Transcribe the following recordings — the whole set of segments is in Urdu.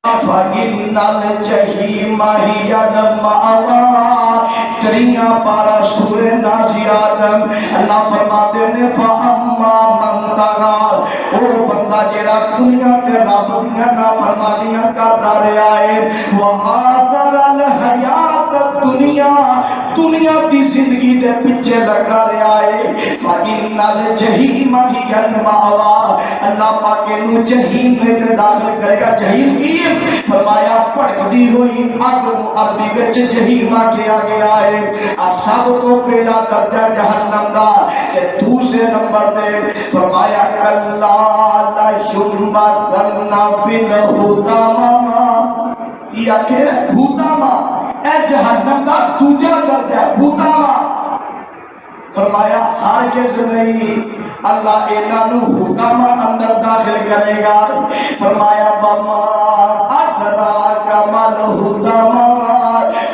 فَإِنَّ الْجَحِيمَ هِيَ الْمَأْوَىٰ کریاں پارا سورہ نازیات اللہ فرماتے ہیں فَأَمَّا مَن طَغَىٰ او بندہ جڑا دنیا تے رب دیاں نافرمانیاں کردا رہیا ہے وَآثَرَ الْحَیَاةَ الدُّنْیَا دنیا دی زندگی دے پیچھے لگا رہیا ہے فَإِنَّ الْجَحِیمَ هِیَ الْمَأْوَىٰ اللہ پاک نو جہنم میں داخل کرے گا۔ جہنم کی فرمایا بھڑکتی ہوئی اگ عربی وچ جہنم کیا گیا ہے۔ سب تو پہلا درجہ جہنم دا تے دوسرے نمبر تے فرمایا کلا لا یمسنا فی الحطامہ یہ کہ حطامہ اے جہنم دا دوسرا درجہ ہے حطامہ۔ فرمایا ہرگز نہیں اللہ انہاں نو حکم اندر داخل کرے گا۔ فرمایا بما ادراک مل حکم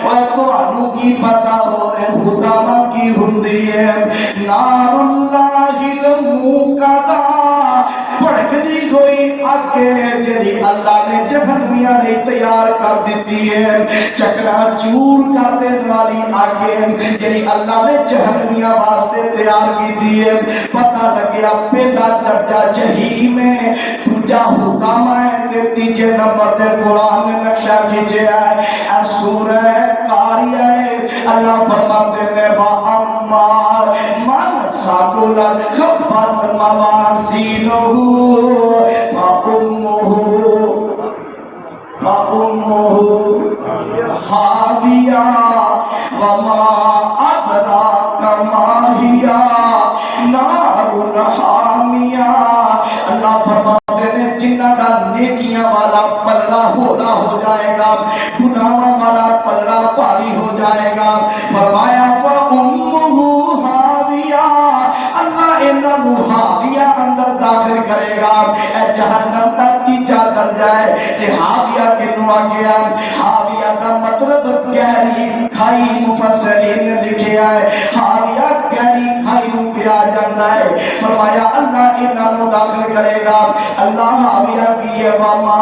اور تانوں کی پتہ ہو اے حکم کی ہوندی ہے نار اللہ الموقدہ بھڑکتی ہوئی اگ جڑی اللہ نے جہنمیاں نے تیار کر دیتی ہے چکرا چور کر دین والی اگ جڑی اللہ نے جہنمیاں واسطے تیار کی ہے۔ پتہ لگیا پہلا درجہ جہنم ہے دوجا حکم ہے تے تیجے نمبر تے قرآن نے نقشہ کھینچا ہے اے سورہ قاریہ ہے۔ اللہ فرماتے ہیں وَأَمَّا مَنْ ثَقُلَتْ خَفَّتْ مَوَازِينُهُ فَأُمُّهُ هَاوِيَةٌ وَمَا أَدْرَاكَ مَا هِيَ نَارٌ حَامِيَةٌ۔ اللہ فرماتے ہیں جنہاں دا نیکیاں والا پلڑا ہونا ہو جائے گا گناہاں والا پلڑا بھاری ہو جائے گا۔ فرمایا فَأُمُّهُ هَاوِيَةٌ اللہ انہاں نو ہاویہ اندر داخل کرے گا۔ اے جہنم کا تیجا درجہ ہے کہ ہاویہ کنوں آ گیا ہاویہ کا مطلب گہری کھائی مفسرین نے لکھیا ہے ہاویہ گہری کھائی نو کیا جاتا ہے۔ فرمایا اللہ انہاں نو داخل کرے گا۔ اللہ ہاویہ کی ہے وَمَا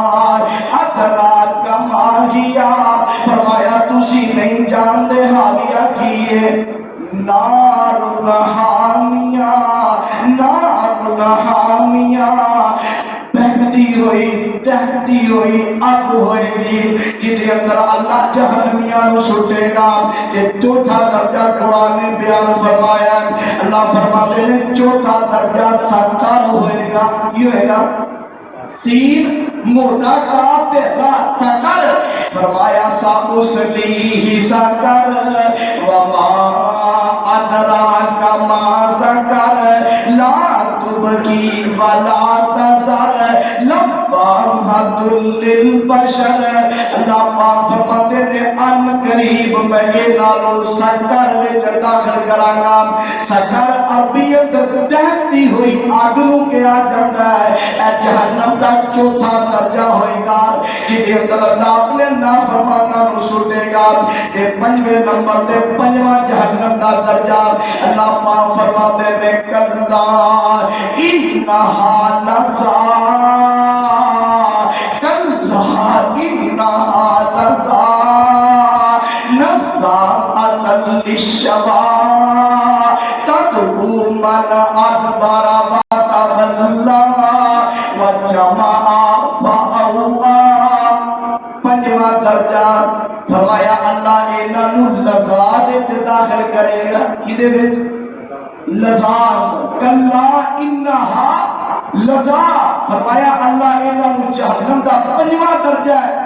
أَدْرَاكَ مَا هِيَ فرمایا تسی نہیں جانتے ہاویہ کی ہے نار حامیہ نار حامیہ دہتی ہوئی اگ ہوئے گی جدے اندر اللہ جہنمیاں نو سٹے گا۔ یہ چوتھا درجہ قرآن نے بیان فرمایا اللہ فرماتے ہیں چوتھا درجہ سقر ہوئے گا۔ یہ ہوئے گا سین موٹا کاف تے را سقر فرمایا ساقسلیہ سقر وما ادراک ما سقر لا تبقی ولا تذر لواحۃ للبشر۔ اللہ پاک فرماتے ہیں ان قریب میں یہ نالو سقر وچ داخل کراں گا۔ سقر عربیت دہتی ہوئی اگ نو کہا جاتا ہے۔ اے جہنم دا چوتھا درجہ ہوئے گا جدے اندر اللہ اپنے نافرماناں نو سٹے گا۔ تے پنجویں نمبر تے پنجواں جہنم دا درجہ اللہ پاک فرماتے ہیں کلا انہا لظیٰ کلا انہا لظیٰ نزاعۃ للشویٰ تدعو من ادبر وتولى وجمع فأوعى۔ پنجواں درجہ فرمایا اللہ انہاں نو لظیٰ وچ داخل کرے گا۔ کدے وچ لظیٰ کلا انہا لظیٰ فرمایا اللہ انہاں نو جہنم دا پنجواں درجہ ہے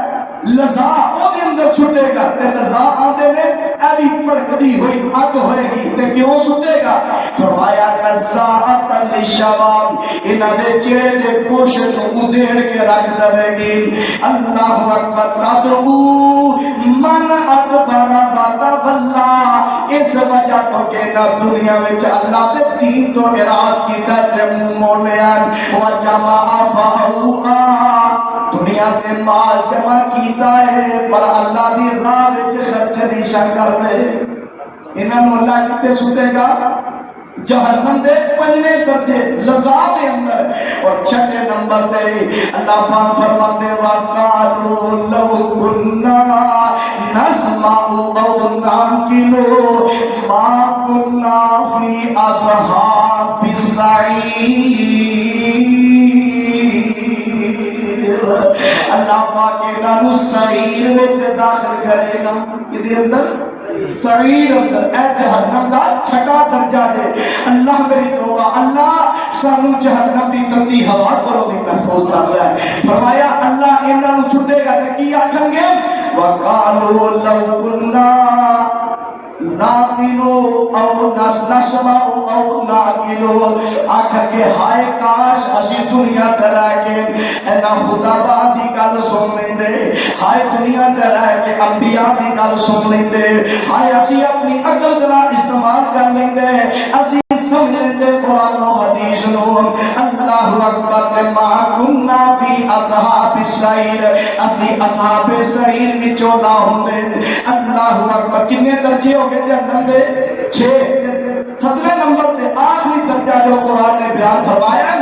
لظیٰ او دے اندر چھٹے گا تے لظیٰ آندے نے ایوی بھڑکتی ہوئی اگ ہوئے گی تے کیوں چھٹے گا فرمایا نزاعۃ للشویٰ انہاں دے چہرے دے گوشت ادھیڑ کے رکھ دے گی۔ اللہ اکبر تدعو من ادبر وتولى اس وجہ تو کہ نہ دنیا وچ اللہ دے دین تو اعراض کیتا تے منہ موڑ لیا وجمع فأوعى دنیا دے مال جمع کیتا ہے پر اللہ دی راہ وچ خرچ نہیں کر دے۔ انہاں نو اللہ کتے سٹے گا جہنم دے پنجویں درجے لذات اندر اور چھٹے نمبر تے اللہ پاک فرماتے وقالوا كنا نسمع أو نعقل ما كنا في أصحاب السعير اللہ پاک انہوں سعیر وچ داخل کرے گا کدے اندر سعیر اندر اے جہنم دا چھٹا درجہ دے اللہ میری توبہ اللہ سانو جہنم دی گندی ہوا کرو دی محفوظ کر لے فرمایا اللہ انہوں چھٹے گا تے کی آکھیں گے وقالوا لو كنا ناقلو او نسمع او ناقلو آخر کے ہائے کاش اسی دنیا ترہ کے اینا خدا بادی گل سن لیں دے ہائے دنیا ترہ کے انبیاء دی گل سن لیں دے ہائے اسی اپنی عقل ذرا استعمال کر لیں دے اسی سمجھ لیں دے قرآن و حدیث نو اللہ اکبر ما کننا فی اصحاب السعیر اسی اصحاب السعیر میں 14 ہوں دے اللہ اکبر کنے درجے ہو گئے جہنم دے 6 7ویں نمبر تے آخری درجہ جو قرآن نے بیان فرمایا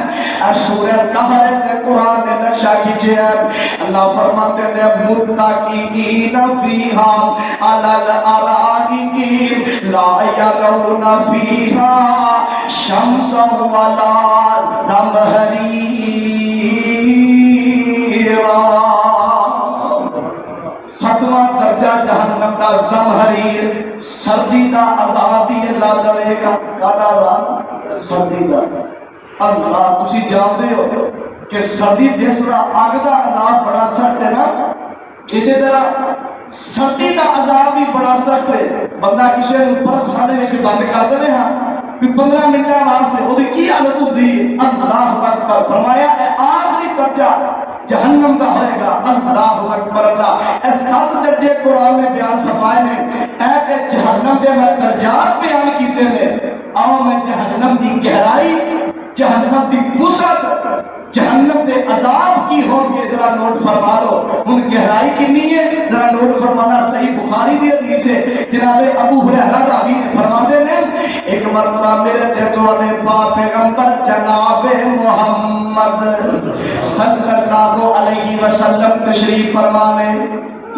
سورہ کہر نے قرآن نے نقشہ کیجئے اللہ فرماتے ہیں متقین فیہا علی الارائک لا یرون فیہا شمسا ولا زمہریرا 7واں درجہ جہنم دا زمہریر سردی دا عذاب ہی اللہ کرے گا سردی دا اللہ تسی جانتے ہو کہ سردی جس طرح آگ دا عذاب بڑا سخت ہے نا اسی طرح سردی دا عذاب بھی بڑا سخت ہے بندہ کسی برف خانے میں بند کر دے ہاں کہ 15 منٹ واسطے وہ کی حالت ہوتی ہے اللہ اکبر فرمایا آخری درجہ جہنم کا ہوئے گا اللہ اکبر اللہ اے 7 درجے قرآن میں بیان فرمائے ہیں اے کہ جہنم دے میں درجات بیان کیتے ہیں آؤ میں جہنم دی گہرائی جہنم دی وسعت جہنم دے عذاب کی ہوں گے ذرا نوٹ فرما لو ان گہرائی کنی ہے ذرا نوٹ فرمانا صحیح بخاری دی حدیث ہے جناب ابو ہریرہ راوی فرماتے ہیں ایک مرتبہ میرے دیتوانے پاک پیغمبر جناب محمد صلی اللہ علیہ وسلم تشریف فرمانے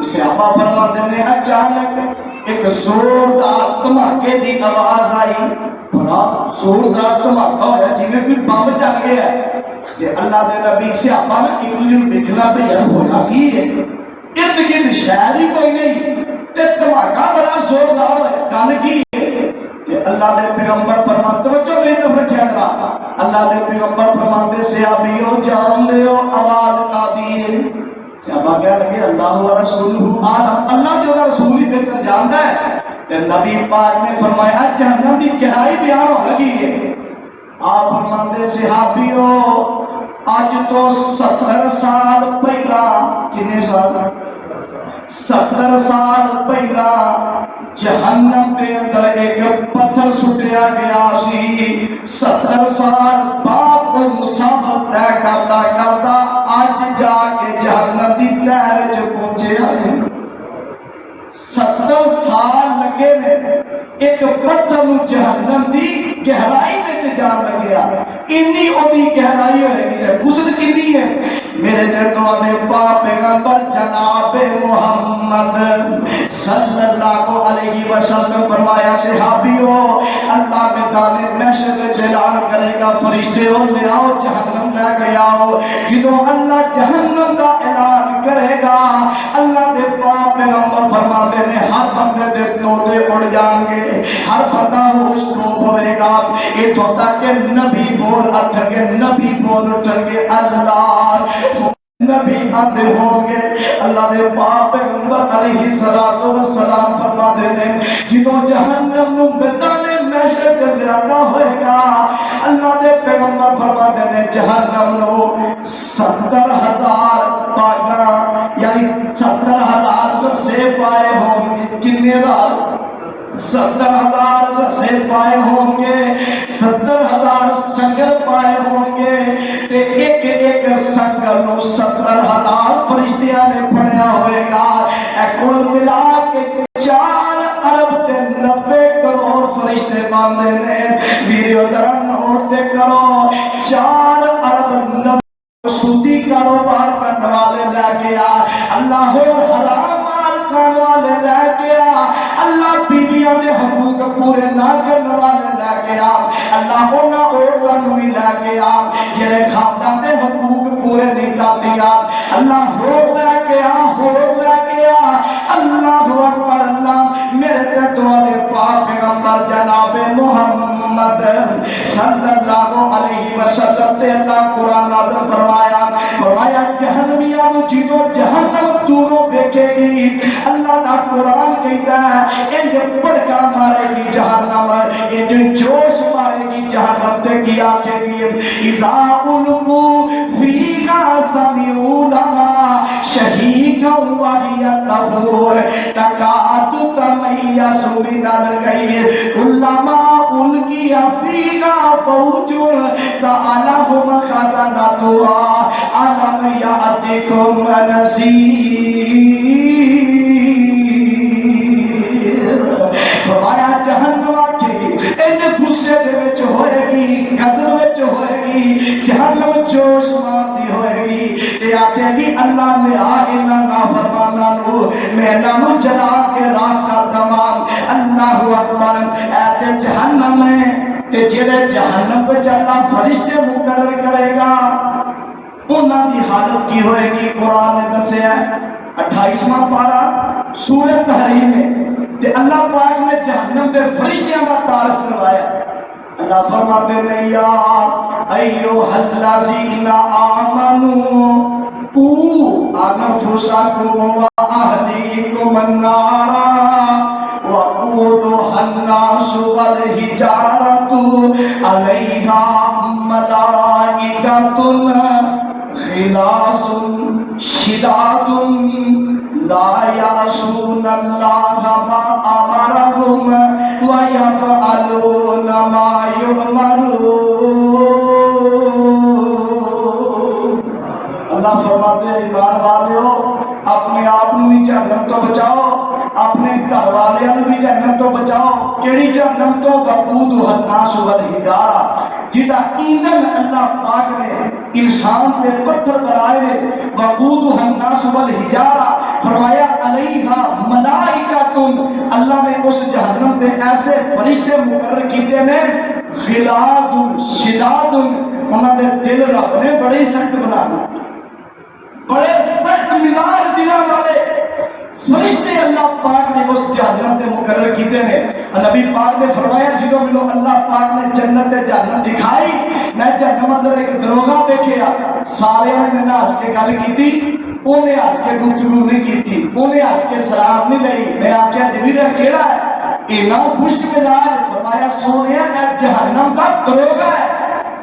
صحابہ فرماتے ہیں اچانک ایک زوردار دھماکے دی آواز آئی بڑا زوردار دھماکہ ہوا جی میں کوئی بم چل گیا کہ اللہ دے نبی صحابہ میں ایک دوسرے کو دیکھنا پہ یار ہونا کی ہے ارد گرد شہر ہی کوئی نہیں تے دھماکہ بڑا زوردار ہے گل کی ہے کہ اللہ دے پیغمبر فرماتے توجہ میری طرف رکھیا گا اللہ دے پیغمبر فرماتے صحابیوں جان دے ہو آواز کا دین صحابہ کہہ لگے اللہ و رسول اللہ جو رسول ہی بہتر جانتا ہے کہ نبی پاک نے فرمایا جہنم دی گہرائی بیان ہو لگی ہے آپ فرماتے صحابیوں آج تو 70 سال پہلا کتنے سال 70 سال پہلا جہنم دے اندر ایک پتھر سٹیا گیا سی 70 سال بعد وہ مسافت طے کرتا کرتا آج جا کے جہنم دی لہر چ پہنچے ہیں 70 سال لگے نے ایک پتھر جہنم دی گہرائی میں جان لگیا انی اودی گہرائی ہوئے گی وسعت کتنی ہے میرے درگاہ پاک پیغمبر جناب محمد صلی اللہ علیہ وسلم فرمایا صحابیوں اللہ کے دانے محشر میں اعلان کرے گا فرشتے ہو لے آؤ جہنم لے کے آؤ جدو اللہ جہنم کا اعلان کرے گا اللہ کے پاک پیغمبر فرماتے ہیں ہر بندے دے توڑے اڑ جائیں گے ہر بندہ ہوش کو ہوئے گا یہ تو تک نبی بول اٹھیں گے نبی بول اٹھیں گے اللہ نبی آتے ہوں گے اللہ دے پاک پیغمبر علیہ السلام فرماتے ہیں جنہوں جہنم بدانے محشر کے گرانا ہوئے گا اللہ دے پیغمبر فرماتے ہیں جہنم نو 70,000 پاگا یعنی 70,000 سے پائے ہوں گے کتنے بار 70,000 سے پائے ہوں گے 70,000 سنگر پائے ہوں گے ایک ایک سنگر نو 70,000 فرشتیاں نے پڑھیا ہوئے گا کل ملا کے 4 ارب 90 کروڑ فرشتے باندھے نے ویڈیو ذرا نوٹ کرو 4 ارب 90 سودی کاروبار کرنے والے لے گیا اللہ حرام بیویاں دے حقوق پورے نہ کرنے والے لے کے آ اللہ انہاں عورتاں نوں بھی لے کے آ جڑے خاندان دے حقوق پورے نہیں کرتے آ اللہ ہو لے کے آ اللہ اکبر اللہ میرے تے تمہارے پاک پیغمبر جناب محمد صلی اللہ علیہ وسلم تے اللہ قرآن نازل فرمایا جہنمیاں نوں جدوں جہنم دوروں دیکھے گی اللہ دا قرآن کہتا ہے انج پڑکا مارے گی جہنم انج جوش مارے گی جہنم تے کیا کہ اذا القوا فیہا سمعوا لها شہیقا وہی تفور تکاد تمیز من الغیظ کلما القی فیہا فوج سألہم خزنتها ألم يأتكم نذیر فرمایا جہنم کے ان غصے دے وچ ہوئے گی غضب وچ ہوئے گی جہنم جوش مارتی ہوئے گی تے آکھے گی اللہ نے انہاں نافرماناں نوں میں انہاں جلا کے راکھ کر دواں اللہ اکبر اے جہنم میں تے جڑے جہنم وچ اللہ فرشتے مقرر کرے گا انہاں دی حالت کی ہوئے گی قرآن نے دسیا 28واں پارہ سورہ تحریم میں تے اللہ پاک نے جہنم دے فرشتیاں دا تعارف کروایا اللہ فرماتے ہیں یا ایھا الذین آمنوا قوا انفسکم واہلیکم النار وقودها الناس والحجارة علیہا ملائکۃ غلاظ شداد لا يعصون الله ما أمرهم ويفعلون ما يؤمرون اللہ فرماتے ہیں ایمان والےو اپنے آپ بھی جہنم تو بچاؤ اپنے گھر والوں بھی جہنم تو بچاؤ کیڑی جہنم تو وقودها الناس والحجارہ جدا ایندھن اللہ پاک نے انسان پہ پتھر بنائے وقودها الناس والحجارہ فرمایا علیہا ملائکۃ اللہ نے اس جہنم پہ ایسے فرشتے مقرر کیتے نے غلاظ شداد انہاں دے دل رب نے بڑے سخت بنا بڑے سخت مزاج دلاں والے فرشتے اللہ پاک نے اس جہنم تے مقرر کیتے نے نبی پاک نے فرمایا جدوں ملو اللہ پاک نے جنت تے جہنم دکھائی میں جہنم اندر ایک دروگا دیکھیا سارے نے ہس کے گل کیتی اونے ہس کے گفتگو نہیں کیتی اونے ہس کے سلام نہیں لئی میں آکھیا جبھی دا کیڑا ہے اینا خوش مزاج فرمایا سونیا اے جہنم دا دروگا ہے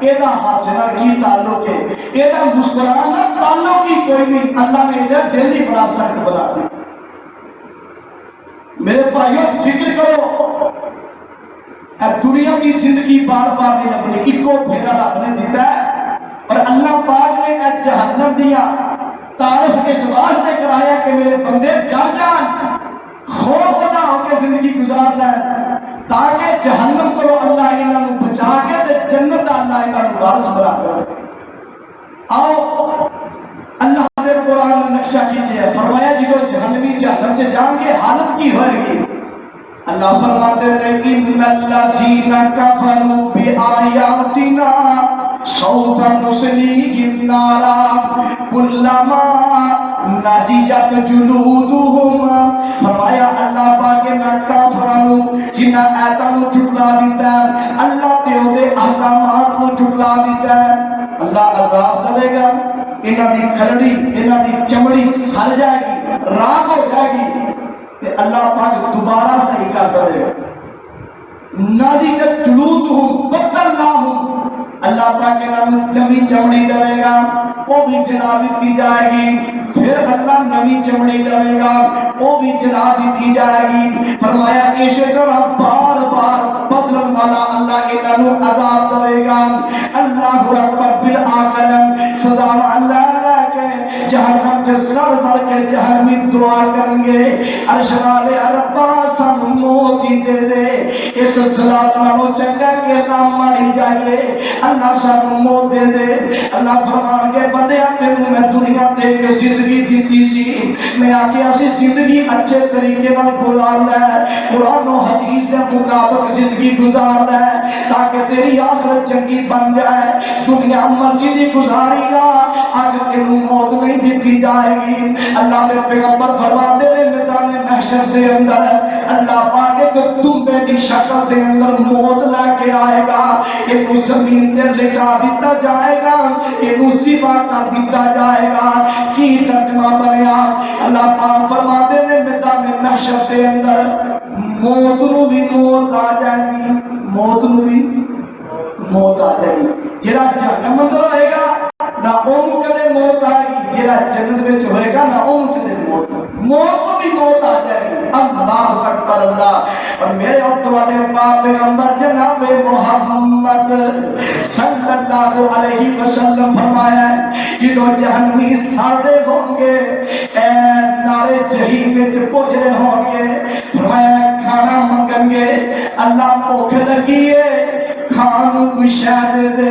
ایدہ حاصلہ کی تعلق ہے ایدہ مسکرانا تعلق کی کوئی نہیں اللہ نے ایدہ دل ہی بڑا سخت بنا دی میرے بھائیوں فکر کرو اے دنیا کی زندگی بار بار نہیں اپنی ایکو پھیرا رب نے دیتا ہے اور اللہ پاک نے اے جہنم دیا تعارف اس واسطے کرایا کہ میرے بندے ڈر جان خوف زدہ ہو کے زندگی گزارنا ہے تاکہ جہنم کو اللہ انہاں نوں بچا کے تے جنت اللہ انہاں نوں وارث بنا کر آؤ اللہ نے قرآن میں نقشہ کیجئے فرمایا جدو جہنمی جہنم سے جان کے حالت کی ہوئے گی اللہ فرماتے ہیں ان الذین کفروا بآیاتنا سوف نصلیہم نارا کلما نضجت جلودہم فرمایا اللہ پاک نے کافروں جنہاں آیاتاں نوں جھٹلا دیتا ہے اللہ تے دے احکامات نوں جھٹلا دیتا ہے اللہ عذاب کرے گا انہاں دی کھلڑی انہاں دی چمڑی سڑ جائے گی راکھ ہو جائے گی کہ اللہ پاک دوبارہ صحیح کر دے گا نازیت جلودہم بدلناہم اللہ پاک نمی چمڑی دے گا وہ بھی جلا دیتی جائے گی پھر اللہ نمی چمڑی دے گا وہ بھی جلا دیتی جائے گی فرمایا اسی طرح بار بار بدلن والا اللہ انہوں عذاب دے گا اللہ اکبر بالآخرت سزا اللہ کے جہنم سڑ سڑ کے جہنمی دعا کریں گے عرش والے ربا سب موت ہی دے دے اس صلاۃ نالوں چنگا کہ نام ماری جائے اللہ سب موت دے دے اللہ فرمان کے بندے تینوں میں دنیا دے کے زندگی دیتی سی میں آگیا سی زندگی اچھے طریقے نال گزارنا ہے قرآن و حدیث کے مطابق زندگی گزارنا ہے تاکہ تیری آخرت چنگی بن جائے دنیا مرضی گزاری گا اگر تینوں موت نہیں دیتی جائے گی اللہ کے پیغمبر فرماتے ہیں میدان محشر دے اندر اللہ پاک ایک دمبے دی شکل دے اندر موت لے کے آئے گا ایک زمین تے لٹا دیتا جائے گا ایک ذبح کر دیتا جائے گا کی ترجمہ بنیا اللہ پاک فرماتے ہیں میدان محشر دے اندر موت نو بھی موت آ جائے گی موت نو بھی موت آ جائے گی جڑا جہنم اندر ہوئے گا نہ اون کدے موت آئے گی جڑا جنت وچ ہوئے گا نہ اون کدے موت تو بھی موت آ جائے گی اللہ اکبر اللہ اور میرے اور والے پاک پیغمبر جناب محمد صلی اللہ علیہ وسلم فرمایا ہے کہ جو جہنمی ساڑے ہوں گے اے نارے جہنم میں پہنچ رہے ہوں گے فرمایا کھانا منگیں گے اللہ بھوک لگی ہے کھانو کوئی شاہ دے دے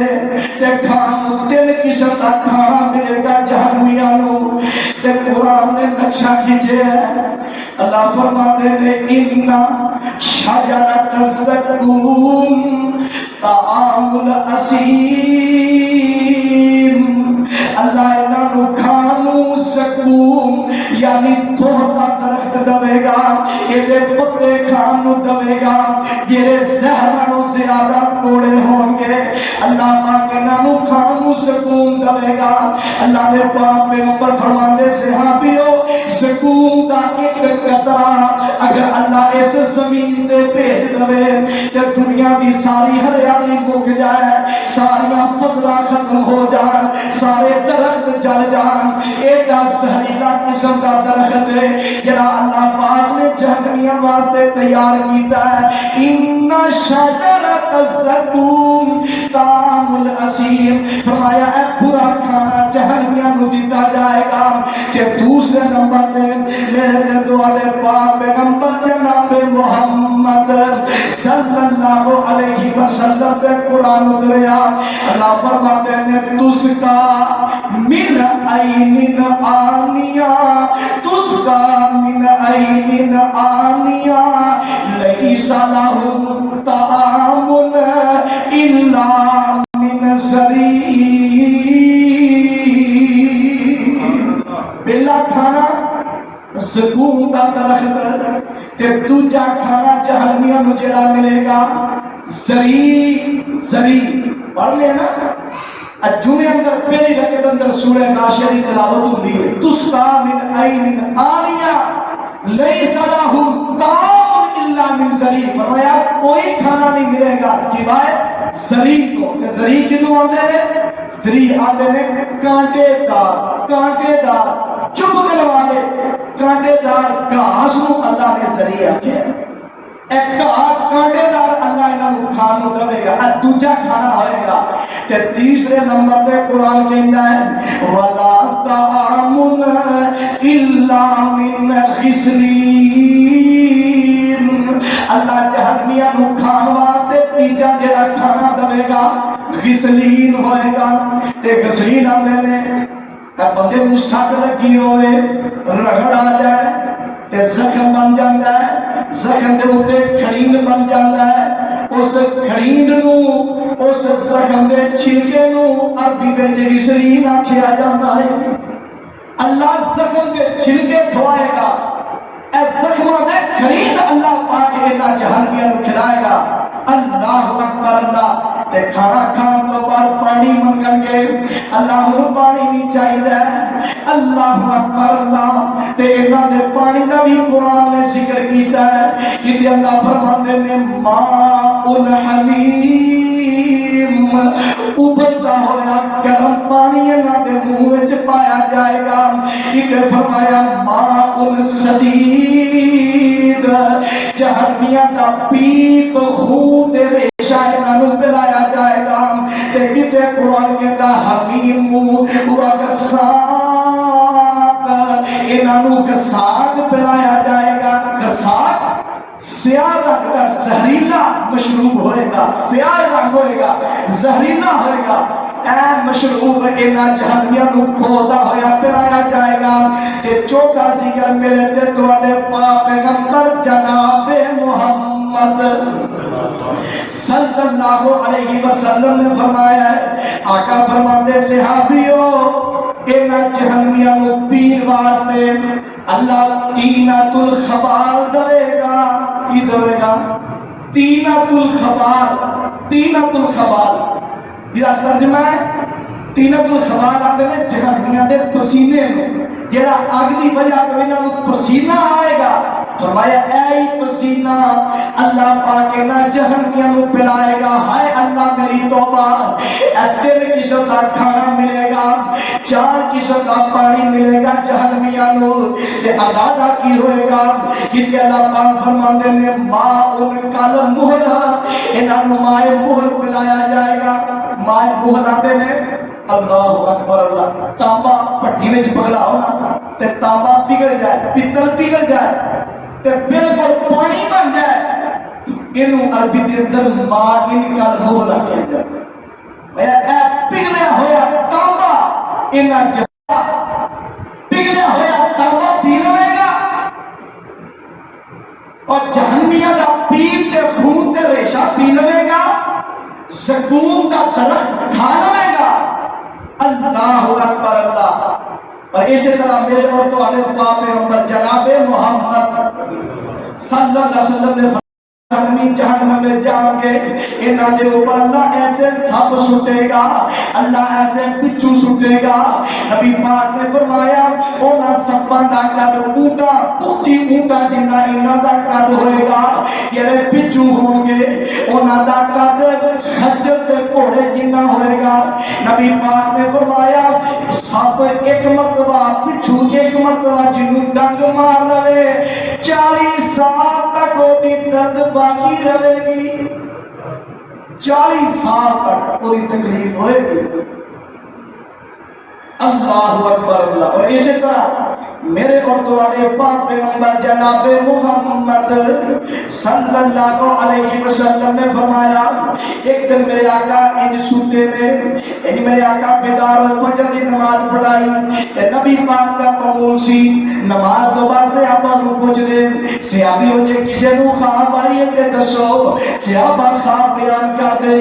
تے کھانو تین قسم کا کھانا ملے گا جہنمیانو تے قرآن نے نقشہ کھینچے ہے اللہ فرماتے ہیں اِنَّا شَجَرَةَ الزَّقُّومِ طَعَامُ الْأَثِيمِ اللہ انہوں کھانو زقوم یعنی توہتا درخت دوے گا یہ پتے کھانو دوے گا جیرے زہرانوں زیادہ کوڑے ہوں گے اللہ پاک انہوں کھانو زقوم دوے گا اللہ نے پاک میں اوپر فرمانے سے ہاں بھی ہو زقوم دا ایک قطرہ اگر اللہ اس زمین دے بھیج دوے کہ دنیا دی ساری ہریالی مک جائے ساریاں فصلہ ختم ہو جائے سارے درخت جل جان ایڈا زہریلا قسم کا درخت ہے جڑا اللہ پاک نے جہنمیاں واسطے تیار کیتا ہے ان شجرۃ الزقوم طعام الاسیم فرمایا اے برا کھانا جہنمیاں نو دیتا جائے گا کہ دوسرے نمبر پہ میرے دوالے پاک پیغمبر جناب محمد صلی اللہ علیہ وسلم پہ قرآن اتریا اللہ فرماتے ہیں تس کا من عین آنیا تس کا من عین آنیا لیس لہم طعام الا من ضریع بلا کھانا زقوم کا درخت تے دوجا کھانا جہنمیاں نو جڑا ملے گا زریع پڑھ لینا جمعے اندر پہلی رکعت اندر سورہ ناشر کی تلاوت ہوتی ہے تسقا من عین آنیا لیس لہم طعام الا من ضریع فرمایا کوئی کھانا نہیں ملے گا سوائے ضریع کو کہ ضریع کدوں آتے ہیں ضریع آتے ہیں کانٹے دار چبھنے والے کانٹے دار گھاس نو اللہ نے ضریع کیا ایک کانٹے دار اللہ انہوں کھانو دے گا دوجا کھانا ہوئے گا کہ تیسرے نمبر پہ قرآن کہتا ہے وَلَا طَعَامٌ إِلَّا مِنْ غِسْلِينَ اللہ جہنمیاں نو کھان واسطے تیجا جڑا کھانا دے گا غسلین ہوئے گا تے غسلین آنے نے بندے نو سٹ لگی ہوئے رگڑ آ جائے تے زخم بن جاتا ہے زخم دے اوتے کھڑیند بن جاتا ہے اس کھڑیند نو اس زخم دے چھلکے نو عربی وچ غسلین آکھیا جاتا ہے اللہ زخم دے چھلکے دھوائے گا اے زخماں دے کھڑیند اللہ پاک انہاں جہنمیاں نو کھلائے گا اللہ اکبر اللہ تے کھانا کھان تو بعد پانی منگن گے اللہ نو پانی نہیں چاہیے اللہ اکبر اللہ تے انہاں دے پانی دا بھی قرآن نے ذکر کیتا ہے کہ اللہ فرماتے ہیں ماء الحمیم ابلتا ہوا گرم پانی انہاں دے منہ وچ پایا جائے گا کہ فرمایا ماء الصدید جہنمیاں دا پیپ خون دے ریشہ انہاں نو پلایا جائے گا تے کتے قرآن کہتا حمیم و غساق انہوں کساک پلایا جائے گا. کساک سیاہ رنگ کا زہریلا مشروب ہوئے گا, سیاہ رنگ ہوئے گا, زہریلا ہوئے گا. اے مشروب انہاں جہنمیاں نو کھودا ہویا پلایا جائے گا. تے چوتھا ذکر میرے تے تواڈے پاک پیغمبر جناب محمد صلی اللہ علیہ وسلم نے فرمایا ہے. آقا فرماتے صحابیوں انہاں جہنمیاں نو پیر واسطے اللہ تینۃ الخبال دے گا. کی دے گا؟ تینۃ الخبال. تینۃ الخبال یہ ترجمہ ہے. تینۃ الخبال آتے ہیں جہنمیاں دے پسینے میں جڑا اگ دی وجہ تو انہاں نو پسینہ آئے گا. فرمایا اے پسینہ اللہ پاک نہ جہنمیاں نو پلائے گا. ہائے اللہ میری توبہ. تین قسم کا کھانا ملے گا, 4 قسم کا پانی ملے گا جہنمیاں نو. تے اندازہ کی ہوئے گا کہ اللہ پاک فرماتے ہیں ماء کل مہر, انہاں نو مائے مہر پلایا جائے گا. مائے مہر آتے ہیں اللہ اکبر اللہ. تانبا پٹھی وچ پگلاؤ نا تے تانبا پگھل جائے, پیتل پگھل جائے تے بالکل پانی بن جائے. اینوں عربی دے اندر ماء کل مہر آکھیا جائے. اے پگھلیا ہویا تانبا انہاں جہاں پگھلیا ہویا تانبا پی لے گا اور جہنمیاں دا پیپ تے خون تے ریشہ پی لے گا. زیتون کا درخت کھا لے گا. اللہ اکبر اللہ. اور اسی طرح میرے اور تو علیہ پاک پیغمبر جناب محمد صلی اللہ علیہ وسلم نے جہنم میں جا کے انہاں دے اوپر اللہ ایسے سب سٹے گا, اللہ ایسے بچھو سٹے گا. نبی پاک نے فرمایا انہاں سباں دا قد اونٹا پوتی اونٹا جنہ انہاں دا قد ہوئے گا. یہ بچھو ہوں گے انہاں دا قد خچر تے گھوڑے جنہ ہوئے گا. نبی پاک نے فرمایا سب ایک مرتبہ بچھو ایک مرتبہ جنوں ڈنگ مار لے 40 سال تک وہ درد باقی رہے گی. 40 سال تک کوئی تکلیف ہوئے گی. اللہ اکبر اللہ. اور اسی طرح میرے اور تمہارے پاک پیغمبر جناب محمد صلی اللہ علیہ وسلم نے فرمایا ایک دن میرے آقا ان سوتے میں میرے آقا بیدار اور فجر کی نماز پڑھائی. نبی پاک کا قبول سی نماز دو بعد صحابہ نو پوچھ دے صحابی ہو جے کسے نو خواب آئی ہے کہ دسو. صحابہ خواب بیان کر دے.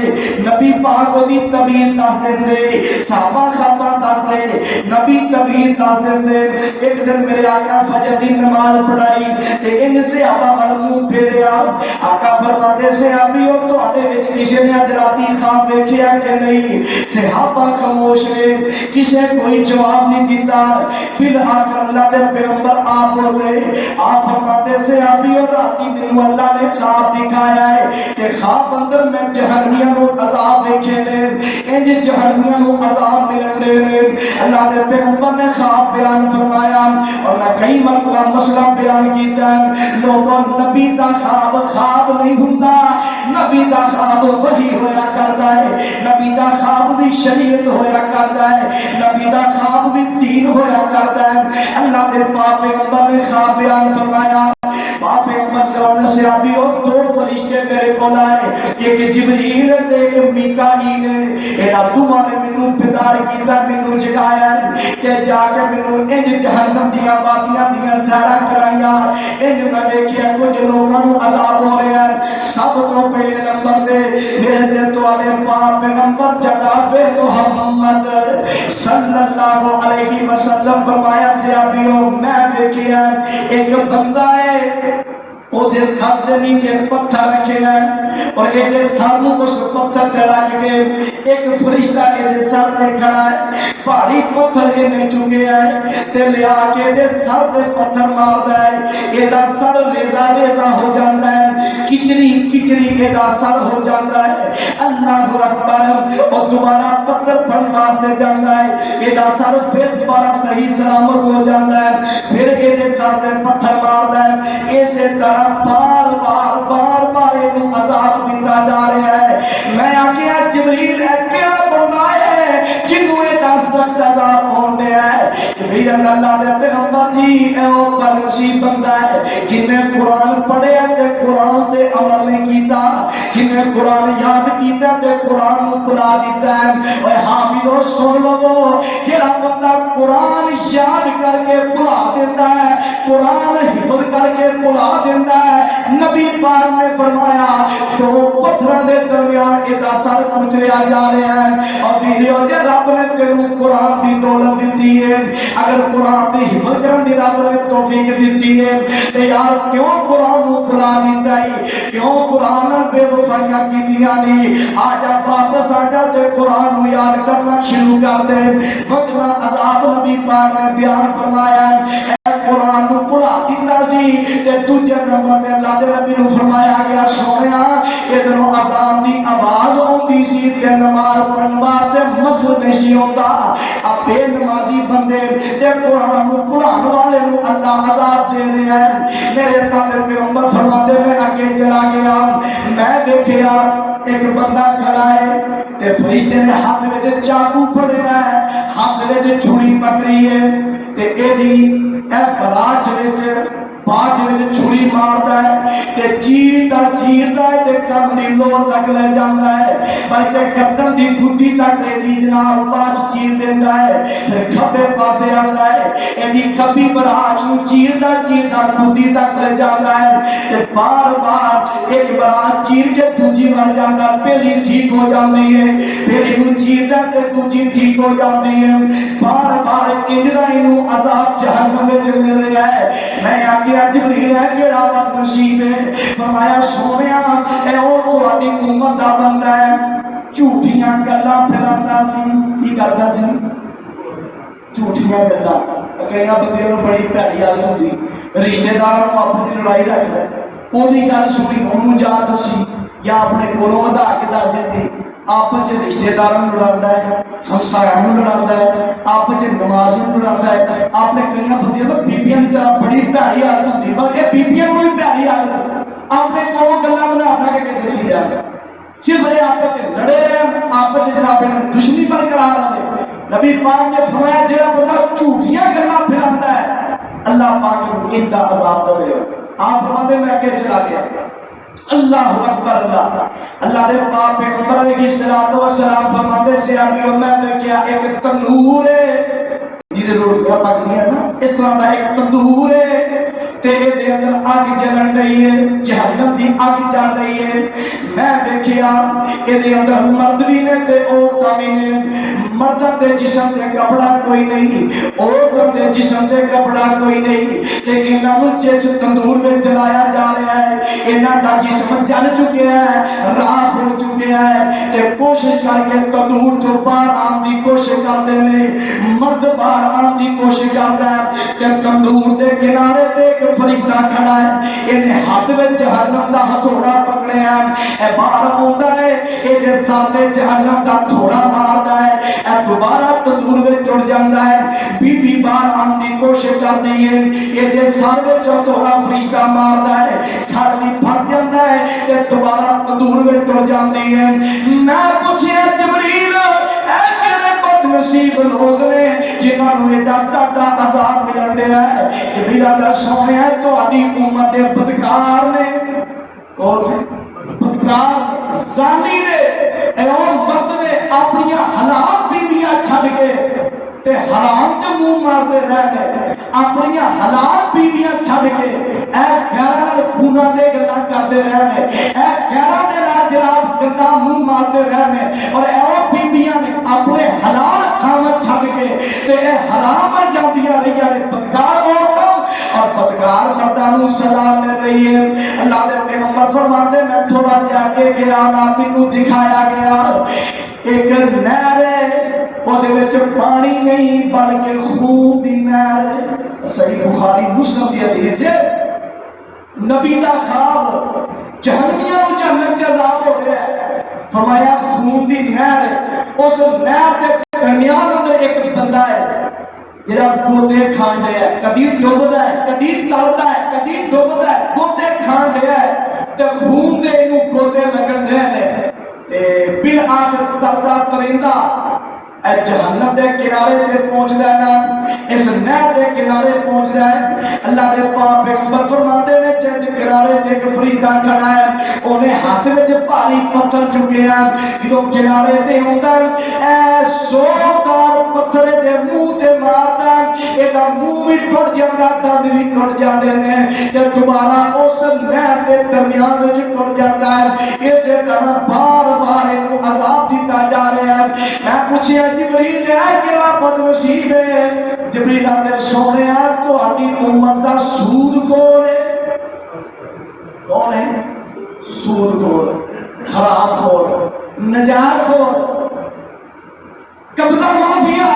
نبی پاک کو دی طبیعت دس دے, صحابہ خوابہ دس دے, نبی طبیعت دس دے. ایک دن میرے آقا فجر کی نماز پڑھائی تے ان صحابہ وال منہ پھیریا. آقا فرماتے صحابی ہو تو اڑے وچ کسے نے اج راتی خواب دیکھیا کہ نہیں؟ صحابہ خاموش رہے, کسے کوئی جواب نہیں دیتا. پھر آخر اللہ دے پیغمبر آپ بولے. آپ فرماتے صحابی ہو راتی مینوں اللہ نے خواب دکھایا ہے کہ خواب اندر میں جہنمیاں نو عذاب دیکھے نے, انج جہنمیاں نو عذاب ملن دے نے. اللہ دے پیغمبر نے خواب بیان فرمایا اور میں کئی مرتبہ مسئلہ بیان کیتا ہے. لوگوں نبی دا خواب خواب نہیں ہوندا, نبی دا خواب وحی ہویا کردا ہے, نبی دا خواب بھی شریعت ہویا کردا ہے, نبی دا خواب بھی دین ہویا کردا ہے. اللہ دے پاک پیغمبر نے خواب بیان فرمایا. پاک پیغمبر سے صحابی اور 2 فرشتے میرے کول آئے, ایک جبریل تے ایک میکائیل. اے دوواں نے مینوں بیدار کیتا, مینوں جگایا کہ جا کے مینوں انج جہنم دیاں وادیاں دیاں سیرا کرائیاں. انج میں دیکھیا کچھ لوگاں نوں عذاب ہو رہا ہے. سب تو پہلے نمبر تے میرے تے تواڈے پاک پیغمبر جناب محمد صلی اللہ علیہ وسلم فرمایا صحابیوں میں دیکھیا ایک بندہ ہے وہ دے سر دے نیچے پتھر رکھے ہیں اور ایک سر نو اس پتھر تے رکھ کے ایک فرشتہ کے سر تے کھڑا ہے. بھاری پتھر کے نے چکے ہے تے لیا کے دے سر تے پتھر ماردا ہے. اے دا سر ریزا ریزا ہو جاندا ہے, کچری کچری اے دا سر ہو جاندا ہے. اللہ اکبر. اور دوبارہ پتھر پھڑ واسطے جاندا ہے, اے دا سر پھر دوبارہ صحیح سلامت ہو جاندا ہے. پھر اے دے سر تے پتھر ماردا ہے. اسی طرح بار بار بار بار انہوں عذاب دیتا جا رہا ہے. میں آگیا جبریل ہے کیا بولا ہے جنہوں ایک سخت عذاب ہونے ہے. جبریل اللہ دے پیغمبر جی اے او نصیب بندہ ہے جن نے قرآن پڑھیا تے قرآن تے عمل نہیں کیتا، جن نے قرآن یاد کیتا تے قرآن کو بھلا دیتا ہے۔ اے حامدو سن لو، جڑا بندہ قرآن یاد کر کے بھلا دیتا ہے، قرآن حفظ کر کے بھلا دیتا ہے، نبی پاک نے فرمایا دو پتھراں دے درمیان ادا سر کچلیا جا رہا ہے۔ اور ویڈیو دے رب نے تینوں قرآن دی دولت دیتی ہے، اگر قرآن دی حفظ کرن دی رب نے توفیق دیتی ہے تے یار کیوں قرآن کو بھلا دیتا ہے، کیوں قرآن بے وفائیاں کیتیاں نہیں؟ آج آپ واپس آ جا تے قرآن کو یاد کرنا شروع کر دے۔ وقتنا عذاب نبی پاک نے بیان فرمایا ہے قرآن کو بھلا دیتا سی تے دوجے نمبر میں اللہ دے نبی نو فرمایا گیا سونیا ادھروں عذاب دی آواز آتی سی تے نماز پڑھن واسطے مسجد نہیں سی ہوندا، اب بے نمازی بندے تے قرآن کو بھلانے والے نو اللہ عذاب دے رہے ہیں۔ میرے تابع پیغمبر فرماتے میں آگے چلا گیا، میں دیکھیا ایک بندہ کھڑا ہے تے فرشتے نے ہاتھ وچ چاقو پھڑیا ہے، ہاتھ وچ چھری پکڑی ہے تے اے دی اے بلاچ وچ باج وچ چھری ماردا ہے تے چیردا ہے تے کن دی لو تک لے جاندا ہے، بلکہ گردن دی گھٹی تک دی جناب باج چیر دیندا ہے، پھر کھبے پاسے آندا ہے ایدی کبھی بلاچ نو چیردا گھٹی تک لے جاندا ہے تے بار بار ایک بلاچ چیر کے دوجی بن جاندا، پہلی ٹھیک ہو جاندی ہے، پہلی نو چیردا تے دوجی ٹھیک ہو جاندی ہے، بار بار انجرا نو عذاب جہنم وچ مل رہا ہے۔ میں آگے جبریل ہے کہ بد نصیب ہے، فرمایا سونیا اے او تہاڈی امت دا بندہ ہے، جھوٹیاں گلاں پھیلاوندا سی، کی کردا سی؟ جھوٹیاں گلاں۔ کئی بندے نوں بڑی بھੈੜੀ عادت ہوندی، رشتے داراں نوں اپنی لڑائی رکھدا ہے، اودی گل سنی اونوں جا دسی یا اپنے کولوں ودا کے دس دتی، آپس وچ رشتے داراں نوں لڑاوندا ہے، ہمسایاں نوں لڑاوندا ہے، آپس وچ نماز نوں لڑاوندا ہے۔ آپ نے کئی بندے نوں بیبییاں دی طرح بڑی بھੈੜੀ عادت ہوندی، بلکہ بیبییاں نوں بھی بھੈੜੀ عادت آپ نے کولوں گلاں بنا بنا کے دسی جاندے، صرف یہ آپس وچ لڑے رہن، آپس وچ جناب دشمنی برقرار رہے۔ نبی پاک نے فرمایا جڑا بندہ جھوٹیاں گلاں پھیلاوندا ہے اللہ پاک نوں ان دا عذاب دے گا۔ آپ فرماتے میں اگے چلا گیا، اللہ اکبر اللہ اللہ دے پاک پیغمبر علیہ الصلوۃ والسلام فرماتے سے ابھی میں نے کیا ایک تندور ہے جہدے روٹیاں پکدیاں نا، اس طرح دا ایک تندور ہے تے دے اندر آگ جلن رہی ہے، جہنم دی آگ جل رہی ہے۔ میں دیکھیا اے دے اندر مرد بھی نے تے عورتاں بھی نے، مرداں دے جسم تے کپڑا کوئی نہیں، عورتاں دے جسم تے کپڑا کوئی نہیں، لیکن انہاں نوں جس تندور وچ جلایا جا رہا ہے انہاں دا جسم جل چکیا ہے، راکھ ہو چکیا ہے تے کوشش کر کے تندور تو باہر آن دی کوشش کرتے ہیں، مرد باہر آن دی کوشش کرتا ہے تے تندور دے کنارے تے ایک فرشتہ کھڑا ہے، انہیں ہاتھ وچ جہنم دا ہتھوڑا پکڑیا ہے، اے باہر آندا ہے اے دے سامنے جہنم دا تھوڑا ماردا ہے، اے دوبارہ تندور وچ ٹر جاندا ہے، بی بی باہر آن دی کوشش کرتی ہے، اے دے سر وچ تھوڑا فرشتہ ماردا ہے، سر بھی پھٹ جاندا ہے تے دوبارہ تندور وچ ٹر جاندی ہے۔ میں پوچھیا جبریل اے کیڑے بد نصیب لوگ نے جنہاں نوں ایڈا ٹاٹا عذاب مل رہا ہے؟ جبریل دا سونے ہے تہاڈی امت دے بدکار نے، کون نے؟ بدکار زانی نے، اے او مرد نے اپنی حلال بیویاں چھڈ کے تے حرام چ منہ مارتے رہنے، اپنی حلال بیویاں چھڈ کے اے غیراں گناہ دے گلاں کرتے رہنے، اے غیراں دے نال جناب گندا منہ مارتے رہنے، اور اے او بیویاں نے اپنے حلال خاوند چھڈ کے تے اے حرام جاندیاں رہیاں نے۔ بدکار اور بدکار مرداں نوں سزا مل رہی ہے۔ اللہ دے پیغمبر فرماتے میں تھوڑا سا آگے گیا، مینوں دکھایا گیا ایک نہر ہے، وہ دے وچ پانی نہیں بلکہ خون دی نہر ہے۔ صحیح بخاری مسلم دی حدیث ہے، نبی دا خواب جہنمیاں نوں جہنم چ عذاب ہو رہا ہے، فرمایا خون دی نہر ہے، اس نہر دے درمیان اندر ایک بندہ ہے جڑا گوتے کھان دیا ہے، کبھی ڈوبدا ہے، کبھی تلدا ہے، کبھی ڈوبدا ہے، گوتے کھان دیا ہے تے خون دے اینوں گوتے لگن دے نے تے بالآخر تلدا پرندہ اے جہنم دے کنارے تے پہنچدا ہے نا، اس نہر کے کنارے پہنچ جائے اللہ دے پاک پیغمبر فرماتے ہیں جس کنارے تے ایک فریدا کھڑا ہے انہیں ہاتھ وچ بھاری پتھر چکیا جدوں کنارے تے ہوندا اے سوکار پتھر دے منہ تے ماردا اے دا منہ بھی ٹوٹ جاندا دند بھی ٹوٹ جاندے نے تے دوبارہ اس نہر دے درمیان وچ ٹوٹ جاتا ہے اسی طرح بار بار انہوں عذاب دیتا جا رہا ہے میں پوچھیا جبریل نے کہڑا بد نصیب ہے جبریل نے سونے تو اپنی امت کا سود کون ہے سود خور خراب خور نجات خور قبضہ مافیا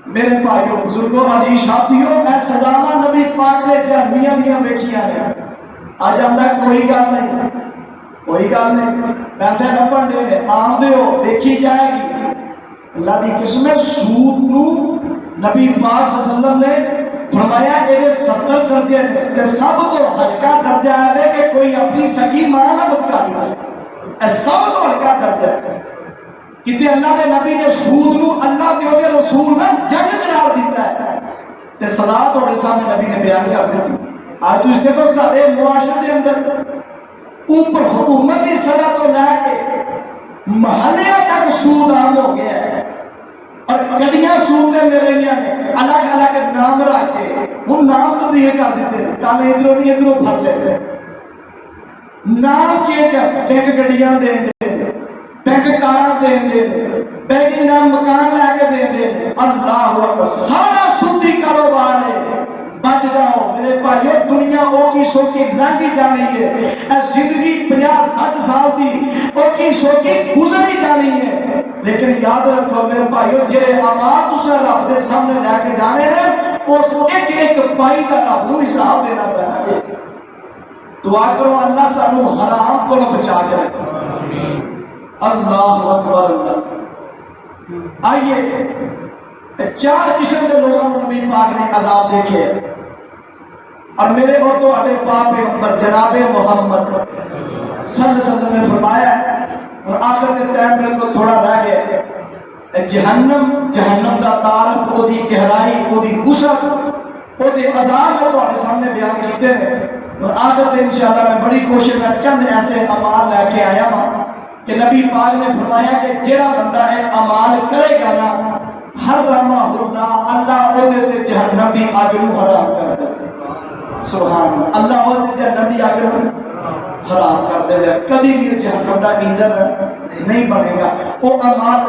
میرے بھائیوں بزرگوں عزیز ساتھیوں میں سزاواں نبی پاک نے جہنمیاں دیاں ویکھیاں نے آج آندا کوئی گل نہیں کوئی گل نہیں پیسے نہ پڑھنے آم دیو دیکھی جائے گی اللہ دی قسم سود نو نبی پاک صلی اللہ علیہ وسلم نے فرمایا یہ 70 درجے تے سب تو ہلکا درجہ ہے کہ کوئی اپنی سگی ماں نہ بدکاری کرے سب تو ہلکا درجہ ہے کہ اللہ دے نبی نے سود نو اللہ دے اوے رسول نے جنگ قرار دیتا ہے تے سزا تھوڑے سامنے نبی نے بیان کر دی آج تجھ دیکھو سارے معاشرے کے اندر اوپر حکومت کی سزا تو لے کے محلے تک سود عام ہو گیا ہے اور گڈیاں سود دے میرے لیے الگ الگ نام رکھ کے وہ نام تو یہ کر دیتے کل ادھروں نہیں ادھروں پھڑ لیتے نام چینج بینک گڈیاں دے بینک کاراں دے بینک نام مکان لے کے دے اللہ اکبر سارا سودی کاروبار ہے بچ جاؤ میرے بھائیو دنیا وہ کی سو کی لنگی جانی ہے اے زندگی 50-60 سال دی وہ کی سو کی گزری جانی ہے لیکن یاد رکھو میرے بھائیو جڑے اعمال تساں رب دے سامنے لے کے جانے ہیں اس ایک ایک پائی کا رب نوں حساب دینا پینا ہے دعا کرو اللہ سانو حرام کو بچا کے رکھے اللہ اکبر آئیے 4 قسم کے لوگوں کو نبی پاک نے عذاب دیکھے اور میرے اور تو اٹے پاک پیغمبر جناب محمد صلی اللہ علیہ وسلم نے فرمایا اور آخر کے ٹائم میں تو تھوڑا رہ گیا جہنم دا تعارف او دی گہرائی او دی وسعت او دے عذاب کو تمہارے سامنے بیان کیتے ہیں اور آخر تے انشاءاللہ میں بڑی کوشش میں چند ایسے اعمال لے کے آیا ہوں کہ نبی پاک نے فرمایا کہ جڑا بندہ ہے اعمال کرے گا نا حرمہ اللہ علیہ جہنم دی آگ نو حرام کر دے سبحان اللہ علیہ جہنم دی آگ نو حرام کر دے کبھی بھی جہنم دا ایندھن نہیں بنے گا وہ اعمال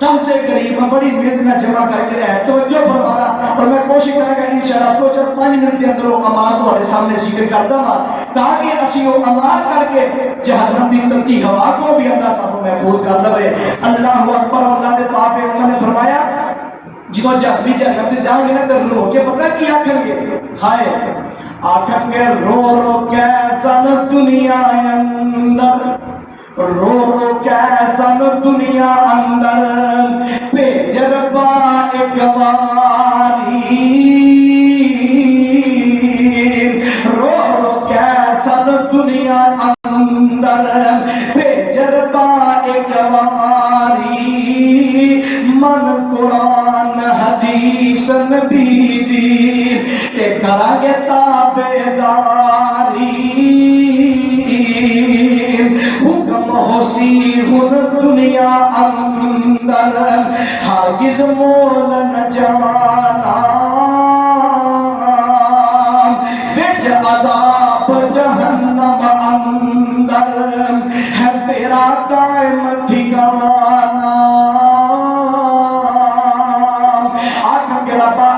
دس دے قریب بڑی محنت نہ جمع کر کے رہے توجہ فرمانا اور میں کوشش کروں گا انشاءاللہ تو 4-5 منٹ کے اندر وہ اعمال تمہارے سامنے ذکر کرتا ہوں تاکہ اسی وہ اعمال کر کے جہنم دی تلتی ہوا کو بھی اللہ سانو محفوظ کر لے اللہ اکبر اللہ دے پاک پیغمبر نے فرمایا جنہوں جہنمی جہنم سے جاؤں گے نا تو رو کے پتہ کی آکھیں گے ہائے آکھیں گے رو رو کیسا دنیا اندر رو رو کیسا دنیا اندر بھیجر ایک باری رو رو کیسا دنیا اندر بھیجر ایک باری من قرآن حدیث نبی دین تے کرا گے تابعداری حکم ہوسی ہن دنیا اندر ہرگز مول نہ جانا بچ عذاب جہنم اندر ہے تیرا قائم ٹھکانا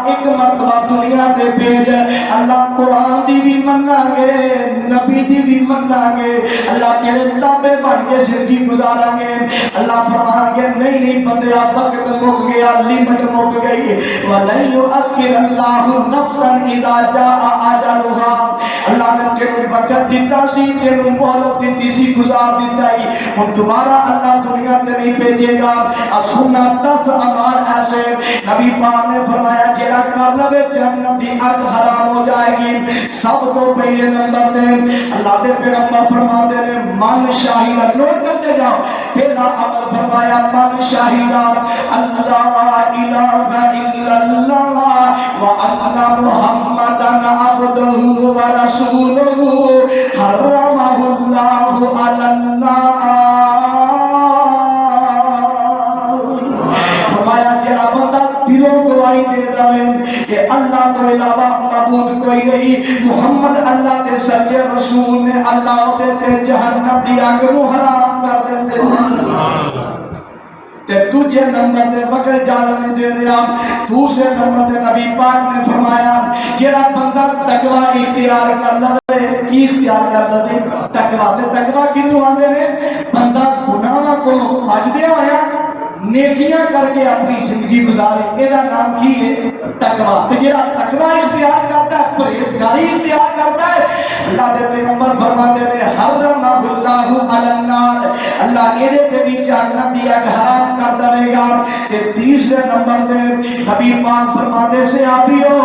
ایک مرتبہ دنیا دے بھیج اللہ قرآن دی بھی مننا گے نبی دی بھی مننا گے اللہ تیرے تابع بن کے زندگی گزارا گے اللہ فرمان گے نہیں بندیا وقت مک گیا لیمٹ مک گئی وَلَن يُؤَخِّرَ اللَّهُ نَفْسًا إِذَا جَاءَ أَجَلُهَا اللہ نے تیرے وقت دیتا سی تیرے مہلت دیتی سی گزار دیتا ہی ہم دوبارہ اللہ دنیا تے نہیں بھیجے گا اب سننا 10 اعمال ایسے نبی پاک نے فرمایا جیڑا کر لے جہنم دی آگ حرام ہو جائے گی سب تو پہلے نمبر تے اللہ دے پیغمبر فرماتے ہیں من شاہی نوٹ کرتے جاؤ پہلا عمل فرمایا من شاہدہ اللہ الہ الا اللہ وان محمدن عبدہ ورسولہ حرمہ اللہ علی النار۔ فرمایا جڑا بندہ دلوں گواہی دے رہے کہ اللہ تو علاوہ معبود کوئی نہیں، محمد اللہ دے سچے رسول نے، اللہ دے جہنم دی اگ نو حرام کر دیندے ہیں۔ تے دوجے نمبر تے بغیر جان دے دیا، دوسرے نمبر تے نبی پاک نے فرمایا جڑا بندہ تقوی اختیار کر لے، کی اختیار کر لے؟ تقوی۔ تے تقوی کینوں آندے نے؟ بندہ گناہاں کو بچدے ہویا نیکیاں کر کے اپنی زندگی گزارے، یہ نام کی ہے؟ تقوی۔ تے جڑا تقوی اختیار کرتا ہے، پرہیزگاری اختیار کرتا ہے، اللہ دے پیغمبر فرماتے ہیں حرمہ اللہ علی النار، اللہ یہ تے بھی جہنم دی اگ حرام کر دے گا۔ تے تیسرے نمبر تے نبی پاک فرماتے سے آپیو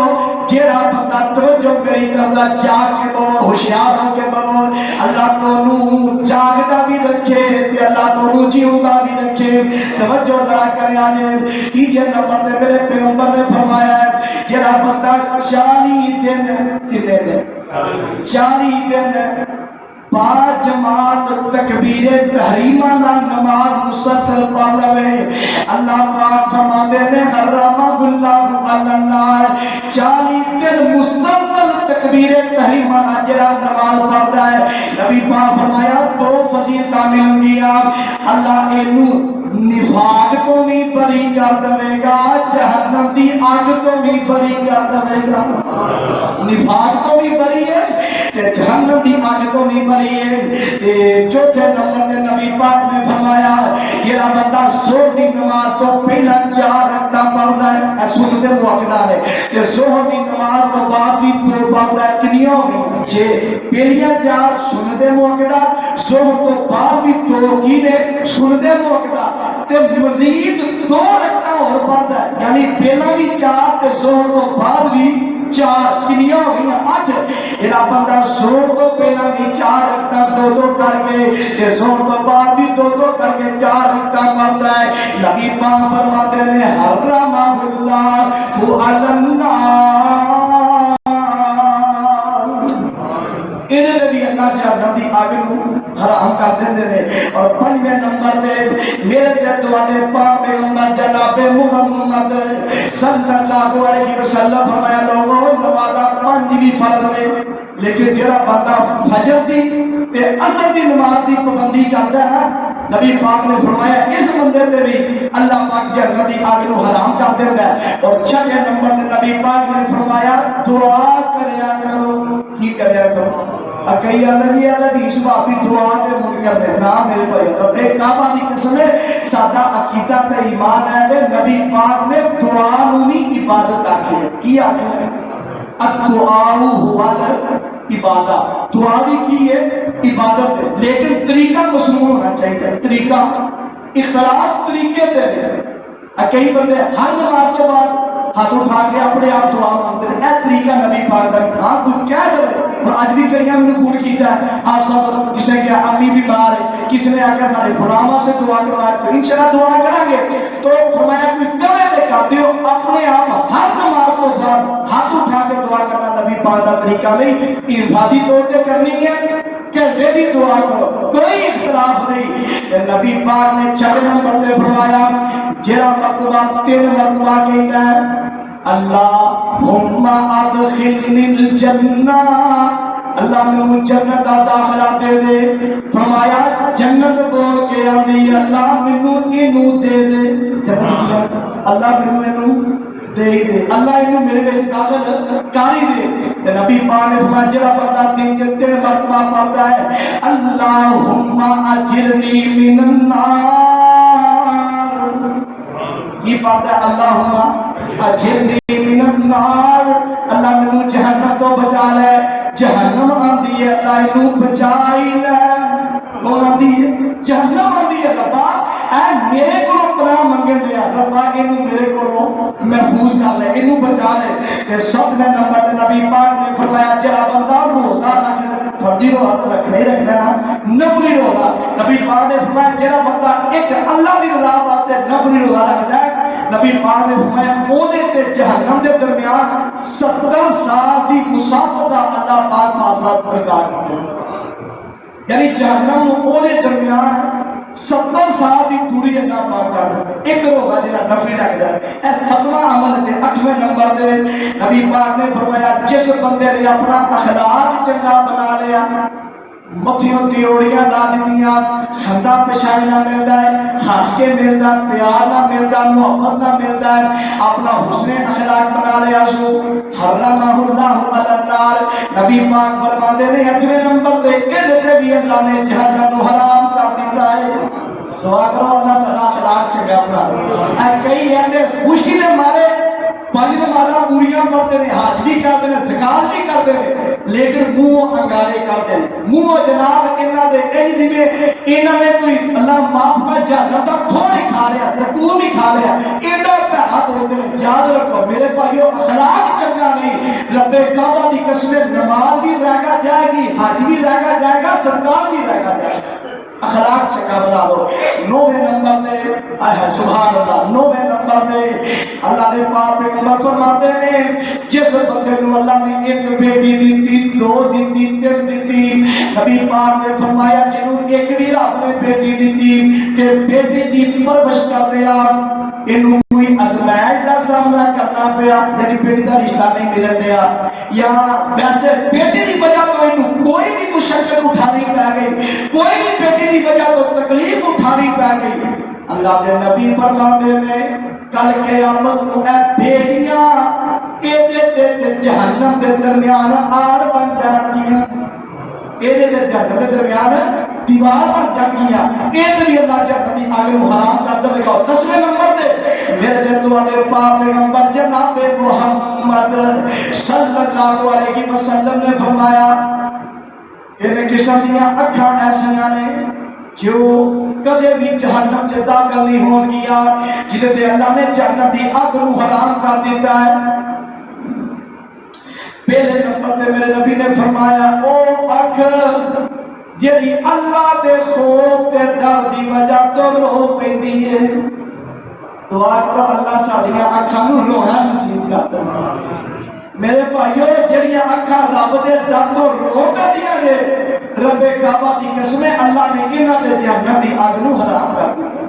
جڑا بندہ توجہ نہیں کرتا، جاگ کے بولو، ہوشیار ہو کے بولو، اللہ تو جاگتا بھی رکھے تے اللہ تو جیوتا بھی رکھے۔ توجہ ذرا کرے آنے تیجے نمبر تے میرے پیغمبر نے فرمایا ہے جڑا بندہ 40 دن کتنے دن 40 دن با جماعت تکبیر تحریمہ نا نماز مسلسل پڑھ لے، اللہ پاک فرماتے ہیں حرمہ اللہ علی النار۔ 40 دن مسلسل تکبیر تحریمہ نا جڑا نماز پڑھتا ہے، نبی پاک فرمایا دو فضیلتاں ملیں گیا، اللہ اینو نفاق کو بھی بری کر دے گا، جہنم دی آگ کو بھی بری کر دے گا۔ نفاق کو بھی بری ہے تے جہنم دی آگ کو بھی بری ہے۔ تے چوتھے نمبر تے نبی پاک نے فرمایا جڑا بندہ ظہر دی نماز تو پہلا 4 رکعتاں پڑھدا ہے، سنت موقدہ ہے، تے ظہر دی نماز تو بعد بھی 2 پڑھدا ہے، کنیاں ہو گئی؟ پہلیاں 4 سنت موقدہ، ظہر تو بعد بھی 2 کی نے سنت موقدہ، تے مزید 2 رکعتاں اور پڑھدا ہے، یعنی پہلا بھی 4 تے ظہر تو بعد بھی 4، کنیاں ہو گئی 8۔ جڑا بندہ ظہر تو پہلا بھی 4 رکعتاں 2 کر کے تے ظہر تو بعد بھی 2 کر کے 4 رکعتاں پڑھتا ہے، نبی پاک فرماتے ہیں حرمہ اللہ علی النار۔ انہیں بھی اللہ جہنم دی آگ نو حرام کر دیندے نے۔ اور 5ویں نمبر تے میرے تے تواڈے پاک پیغمبر جناب محمد صلی اللہ علیہ وسلم فرمایا لوگوں نمازاں 5 بھی فرض نے، لیکن جڑا بندہ فجر دی تے عصر دی نماز دی پابندی کردا ہے، نبی پاک نے فرمایا اس بندے تے بھی اللہ پاک جہنم دی آگ نو حرام کر دیندا ہے۔ اور 6ویں نمبر تے نبی پاک نے فرمایا دعا کریا کرو۔ کی کریا کرو؟ کئی اللہ حدیث باقی دعا تے منکر دے نا میرے بھائی رب کعبہ دی قسم ہے، سادہ عقیدہ تے ایمان ہے کہ نبی پاک نے دعا نو بھی عبادت آکھی ہے۔ کی آکھی ہے؟ الدعاء ہوا عبادت، دعا بھی کی ہے عبادت ہے، لیکن طریقہ مسنون ہونا چاہیے۔ طریقہ اختلاف طریقے تے کئی بندے ہر نماز کے بعد ہاتھ اٹھا کے اپنے آپ دعا مانگتے ہیں، اے طریقہ نبی پاک کا ہاں کچھ کیا کرے؟ اور اج بھی کئی نے پور کیتا ہے، آپ سب کسی نے کہا امی بیمار ہے، کسی نے آکھا سارے فلاں سے دعا کروا، انشاءاللہ دعا کریں گے۔ تو فرمایا کوئی کرے تے کرتے ہو اپنے آپ ہر نماز کو بعد ہاتھ اٹھا کے دعا کرنا نبی پاک کا طریقہ نہیں، انفرادی طور پہ کرنی ہے کہ میری دعا کرو، کوئی اختلاف نہیں۔ نبی پاک نے 6 نمبر پہ فرمایا جڑا مرتبہ 3 مرتبہ کہتا ہے اللہم ادخلنی الجنہ، اللہ میں جنت کا داخلہ دے دے۔ فرمایا جنت بول کے آدھی اللہ مینوں اینو دے دے، اللہ مینوں دے دے، اللہ اینو میرے وچ داخل کاری دے۔ نبی پاک نے فرمایا جڑا بندہ 3 مرتبہ پڑھتا ہے اللہم اجرنی من النار، یہ پڑھتا ہے اللہم اجرنی من النار، اللہ مینوں جہنم تو بچا لے، جہنم آندی ہے اللہ اینو بچائی لے، کون آندی ہے؟ جہنم آندی ہے ربا اے میرے کو پناہ منگن دیا، ربا اینو میرے کو محفوظ کر لے، اینو بچا لے۔ کہ 7ویں نمبر تے نبی پاک نے فرمایا جڑا بندہ روزہ فرضی روزہ رکھنے رکھنا نفلی روزہ نبی پاک نے فرمایا جڑا بندہ ایک اللہ دی رضا واسطے نفلی روزہ رکھدا ہے نبی پاک نے فرمایا اودے تے جہنم دے درمیان 70 سال دی مسافت دا اللہ پاک فاصلہ برقرار کرے یعنی جہنم اودے درمیان 70 سال دی دوری اللہ پاک کر ایک روزہ جڑا نفلی رکھدا ہے اے 7واں عمل تے 8ویں نمبر تے نبی پاک نے فرمایا جس بندے نے اپنا اخلاق چنگا بنا لیا متھیوں تیوڑیاں لا دتیاں ہندا پچھائی نہ ملدا ہے ہنس کے ملدا پیار نہ ملدا محبت نہ ملدا ہے اپنا حسن اخلاق بنا لیا سو حرمہ اللہ علی النار نبی پاک فرماتے ہیں 8ویں نمبر پہ کہ بھی اللہ نے جہنم کو حرام کر دیا ہے دعا کرو اللہ سدا اخلاق چنگا بنا اے کئی ایسے خوشی دے مارے پانچ نمازاں پوریاں پڑھتے ہیں حج بھی کرتے ہیں زکات بھی کرتے ہیں لیکن منہ انگارے کرتے ہیں منہ جناب انہاں دے انج جویں انہاں نے کوئی اللہ معاف کر جہنم دا کھوڑ کھا لیا سکون بھی کھا لیا ایڈا پیڑا بولتے ہیں یاد رکھو میرے بھائیو اخلاق چنگا نہیں رب کعبہ دی قسم نماز بھی رہ جائے گی حج بھی رہ جائے گا صدقات بھی رہ جائے گا اخلاق چنگا بنا دو 9ویں نمبر پہ سبحان اللہ 9ویں نمبر پہ اللہ نے پاک پیغمبر فرماتے ہیں جس بندے کو اللہ نے ایک بیٹی دیتی 2 دیتی 3 دیتی نبی پاک نے فرمایا جنوں ایک بھی رب نے بیٹی دیتی کہ بیٹی دی پرورش کر دیا اینوں کوئی ازمائش کا سامنا کرنا پیا یعنی بیٹی کا رشتہ نہیں ملن دیا یا ویسے بیٹی کی وجہ تو اینوں کوئی بھی مشکل اٹھانی پہ گئی کوئی بھی بیٹی کی وجہ تو تکلیف اٹھانی پہ گئی اللہ کے نبی فرماتے ہیں کل قیامت کو اے بیٹیاں جہنم کے درمیان آڑ بن جانگیاں جہنم کے درمیان دیوار بن جانگیاں بھی اللہ جہنم کی آگ کو حرام کر دے گا 10ویں نمبر دے میرے دل والے پاک پیغمبر جناب محمد صلی اللہ علیہ وسلم نے فرمایا ان قسم دیا اکھاں ایسیاں نے جو کدے بھی جہنم سے داخل نہیں ہو گیا جنہیں دے اللہ نے جہنم دی آگ کو حرام کر دیتا ہے پہلے نمبر پہ میرے نبی نے فرمایا او اکھ جیڑی اللہ دے خوف تے ڈر دی وجہ تو رو پیندی ہے دعا کرو اللہ ساڈیاں اکھاں نوں رونا نصیب کر دے میرے بھائیو جڑیاں اکھاں رب دے ڈر تو رو پیندیاں نے رب کعبہ دی قسم اللہ نے انہاں دے جہنم دی اگ نوں حرام کر دیا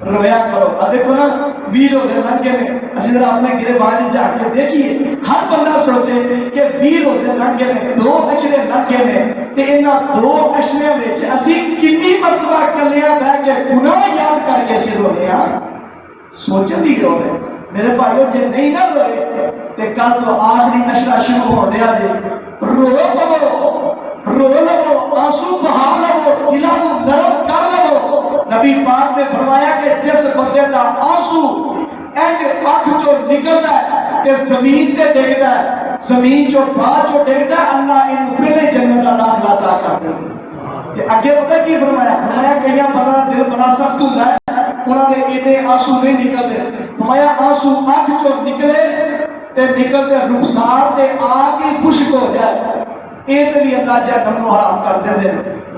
رویا کرو دیکھو نا ویرو دے لنگے نے اسی طرح اپنے گریبان جا کے دیکھیے ہر بندہ سوچے کہ ویرو دے لنگے نے 2 اشرے لنگے نے تے انہاں 2 اشرے وچ اسی کتنی مرتبہ کلیاں بیٹھ کے گناہ یاد کر کے اسی رو رہے ہیں سوچن دی رو رہے میرے بھائیو جے نہیں نہ روئے تے کل تو آخری اشرا شروع ہو رہا جے رو لو آنسو بہا لو دلاں نوں نرم کر لو نبی پاک نے فرمایا کہ جس بندے دا آنسو اینج اکھ چوں نکلدا ہے کہ زمین تے ڈگدا ہے زمین چوں باہر چوں ڈگدا ہے اللہ ان پہلے جنت دا داخلہ عطا کر دے کہ اگے پتہ کی فرمایا کئیاں بڑا دل بڑا سخت ہوندا ہے انہاں دے اینے آنسو نہیں نکلدے فرمایا آنسو اکھ چوں نکلے تے نکلتے رخسار تے آ کے خشک ہو جائے ایک بھی اللہ جہنم کو حرام کر دے دے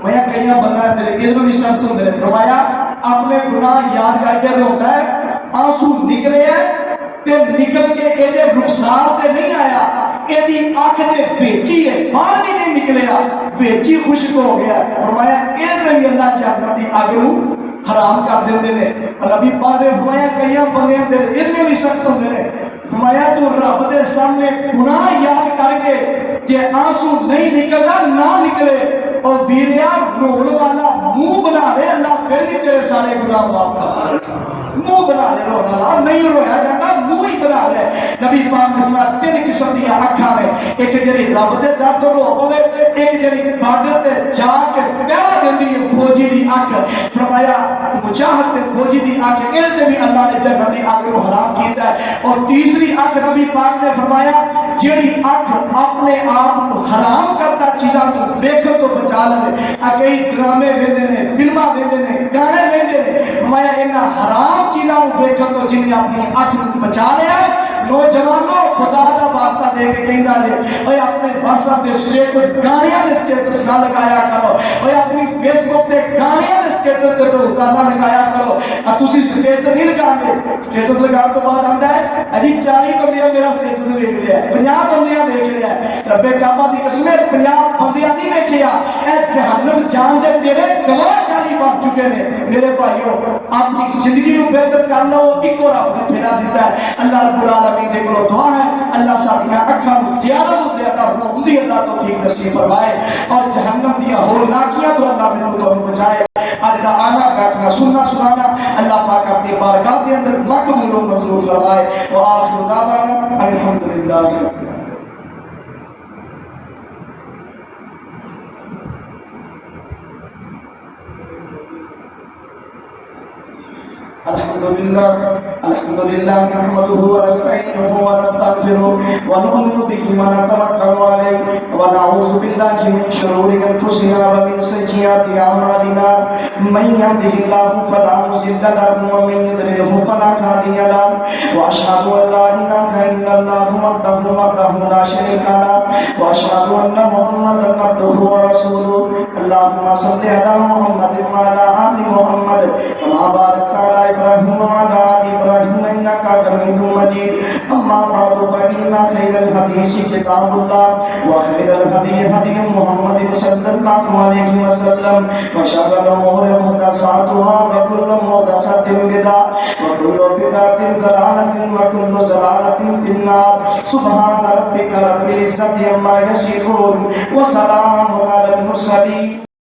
میں کئیاں بندہ میرے علم بھی سخت ہوندے فرمایا اپنے گناہ یاد کر کے روتا ہے آنسو نکلے ہیں تے نکل کے ایدے رخسار تے نہیں آیا ایدی آنکھ تے بیچی ہے باہر بھی نہیں نکلیا بیچی خشک ہو گیا فرمایا ایدے بھی اللہ جہنم دی آگ نوں حرام کر دے دے نبی پاک نے فرمایا کئیاں بندے دے علم بھی سخت ہوندے فرمایا تو رب دے سامنے گناہ یاد کر کے کہ آنسو نہیں نکلنا نہ نکلے اور بیریا روڑ والا منہ بنا لے اللہ پھر بھی تیرے سارے گناہ معاف کر منہ بنا لے روڑ والا نہیں رویا جاتا منہ ہی بنا لے نبی پاک نے 3 قسم دی اکھاں نے ایک جڑی رب دے در تو رو ہوے ایک جڑی بارڈر تے جا کے پہرا دیندی ہے فوجی دی اکھ فرمایا مجاہد تے فوجی دی اکھ اس تے بھی اللہ نے جنت دی اگ کو حرام کیتا ہے اور تیسری اکھ نبی پاک نے فرمایا جیڑی اکھ اپنے آپ کو حرام کرتا چیزاں کو دیکھ تو بچا لے اگے ڈرامے ویندے نے فلماں ویندے نے گانے ویندے نے فرمایا انہاں حرام چیزاں کو دیکھ تو جن نے اپنی اکھ کو بچا لیا نوجوانوں خدا دا واسطہ دے کے کہندا جے اوے اپنے WhatsApp دے سٹیٹس گانیاں دے سٹیٹس نہ لگایا کرو اوے اپنی فیس بک تے گانیاں دے سٹیٹس تے نہ لگایا کرو تسی سٹیٹس نہیں لگاندے سٹیٹس لگاਉਣ تو بعد آندا ہے اجی 40 بندیاں میرا سٹیٹس دیکھ لیا 50 بندیاں دیکھ لیا رب کعبہ دی قسم 50 بندیاں نہیں ویکھیا اے جہنم جان دے تیرے گواہ 40 بن چکے نے میرے بھائیو اپنی زندگی نو بہتر کر لو ایک اور رب نے پھیرا دیتا ہے اللہ رب العالمین دے کولوں دعا ہے اللہ ساڈیاں اکھاں نوں زیادہ تو زیادہ روح دی اللہ توفیق نصیب فرمائے اور جہنم دی ہولناکیاں تو اللہ میرے تو بچائے آج کا آنا بیٹھنا سننا سنانا اللہ پاک اپنی بارگاہ کے اندر مقبول و منظور فرمائے وآخر دعوانا الحمدللہ الحمد لله نحمده ونستعينه ونستغفره ونؤمن به ونتوكل عليه ونعوذ بالله من شرور انفسنا ومن سيئات اعمالنا من يهده الله فلا مضل له ومن يضلل فلا هادي له واشهد ان لا اله الا الله وحده لا شريك له واشهد ان محمدا عبده ورسوله اللهم صل على محمد وعلى ال محمد كما باركت على ابراهيم وعلى ال ابراهيم انك حميد مجيد اما بعد فان خير الحديث كتاب الله وخير الهدي هدي محمد صلى الله عليه وسلم وشر الامور محدثاتها وكل محدثه بدعه وكل بدعه ضلاله وكل ضلاله في النار سبحان ربك رب العزه عما يصفون وسلام على المرسلين